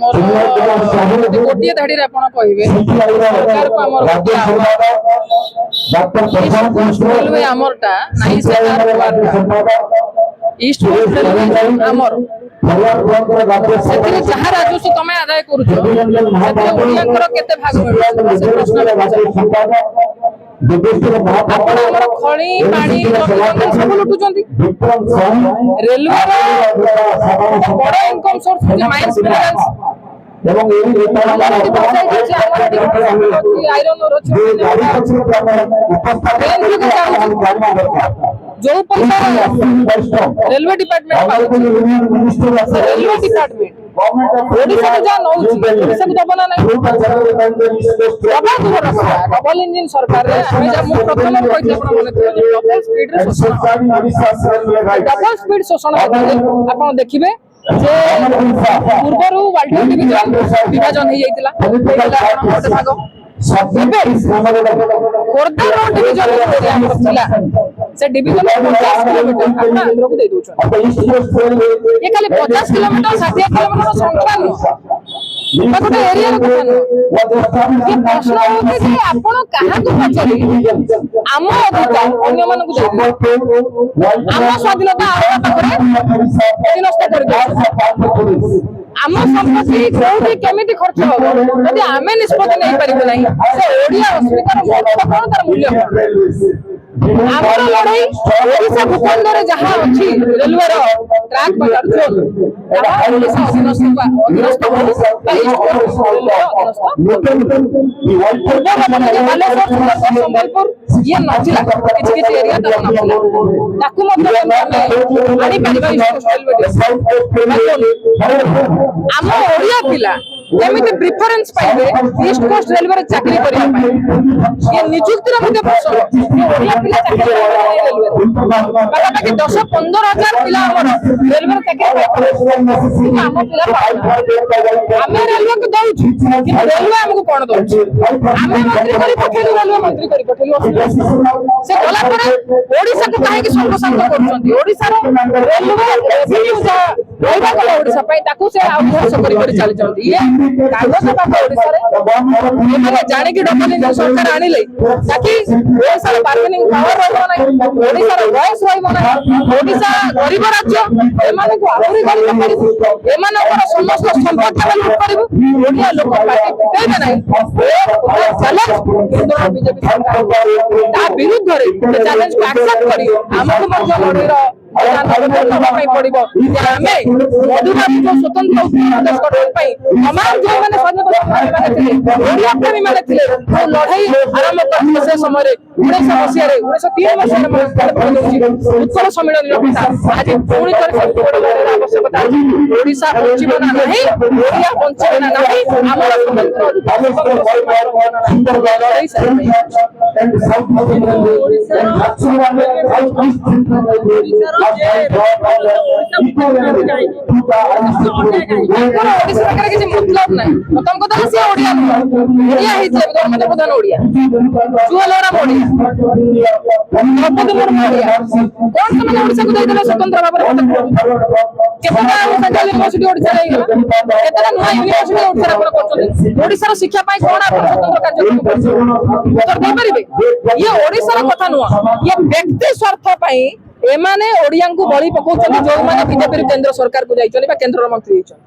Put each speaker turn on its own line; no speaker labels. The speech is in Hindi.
गोटे धाड़ी कहे सरकार को रेलवे आमरटा नहीं ईस्ट कोस्ट रेलवे आमर जहाँ राजस्व तुम आदाय कर भाग मिलूर खड़ी पानी सब लुटुंट रेलवे बड़ इनकम सोर्स माइंस मिनरल्स जो पैसा railway department railway department Odisha जहाँ नौ ओडिशा को दबना नहीं डबल इंजिन सरकार प्रथम डबल स्पीड शोषण आप देखिए पूर्वर वाल्टियर डिविजन विभाजन हो जाता भाग खोर्धा डिविजन से डिविजन 50 किलोमीटर आंध्र को दे दौर ये खाली 50 किलोमीटर 60 किलोमीटर संख्या नुह गोटे एरिया कथा नुह ये प्रश्न होते कि आपण क्या पचारि आम अधिकार अन्य मानक आम स्वाधीनता नष्ट कर आम संपत्ति कोठी केमिति खर्च हम यदि आमे निष्पत्ति नहीं पारिबो नहीं से ओडिया अस्मितार महत्व कोन तार मूल्य कोन आमर लड़ाई ओडिशा भूखंड रे जहां अछि रेलवे रो ट्रैक बाजार जोन ओडिशा अधीनस्थ संबलपुर ये नथिला किछि किछि एरिया ताकू मध्ये आनी परिबा आम ओडिया पिला एमिति प्रिफरेंस पाइबे ईस्ट कोस्ट रेलवे रे चाकरी करिया पाए ये नियुक्तिर मध्ये प्रश्न ओडिया पिला चाकरी करिया रेलवे बाकी 10-15,000 पिला हमर रेलवे रे चाकरी पाए आम पिला आमे रेलवे को दउछु कि रेलवे हमको कोन दउछु आमे मंत्री करी पठेलु रेलवे मंत्री करी पठेलु से गला पर ओडिसा को काहे कि सर्वशांत करछंती ओडिसा रो रेलवे रेवेन्यू जा होइबा को ओडिसा पाई ताकू से अभ्यास करी करी चली चंती ये कागज पापा ओडिसा रे एमाने जाने कि डबल इंजिन सरकार आनिले ताकि ओडिसा रो बार्गेनिंग पावर रहबो नै ओडिसा रो वॉइस रहबो नै ओडिसा गरीब राज्य एमाने को आहुरी गरीब करिबु एमाने को समस्त संपत्ति लूट करिबु ओडिया लोक पार्टी पिटेबे नै चैलेंज केंद्र बीजेपी सरकार ता विरुद्ध रे चैलेंज को एक्सेप्ट करी हमको मध्य लड़ाई रो पड़ो आमे मधुबाबू जो स्वतंत्र प्रदेश गठन तमाम जो मैंने ओडिया प्रेमी मैंने लड़ाई आरंभ करते से समय 1903 उत्कल सम्मेलन आज पुणी आवश्यकता ओडिशा बचिब ना नहीं ओडिया बंचब ना नहीं आमर मतलब ना प्रथम कथा सी ओडिया ओडिया धर्मेंद्र प्रधान ओडिया जुएलराम ओडिया द्रौपदी मुर्मू ओडिया कौन से मैंने ओडिशा को देइले स्वतंत्र भाव केतना सेंट्रल यूनिवर्सिटी ओडिशा रे केतना नुआ यूनिवर्सिटी ओडिशा रे करछन ओडिशा रो शिक्षा पाई कोन आप स्वतंत्र कार्यक्रम उत्तर दे परिबे ये ओडिशा रो कथा नुआ ये व्यक्ति स्वार्थ पाई एमाने ओडिया को बळी पकाउछन जो माने बीजेपी केंद्र सरकार को जाइछन बा केंद्र मंत्री होइछन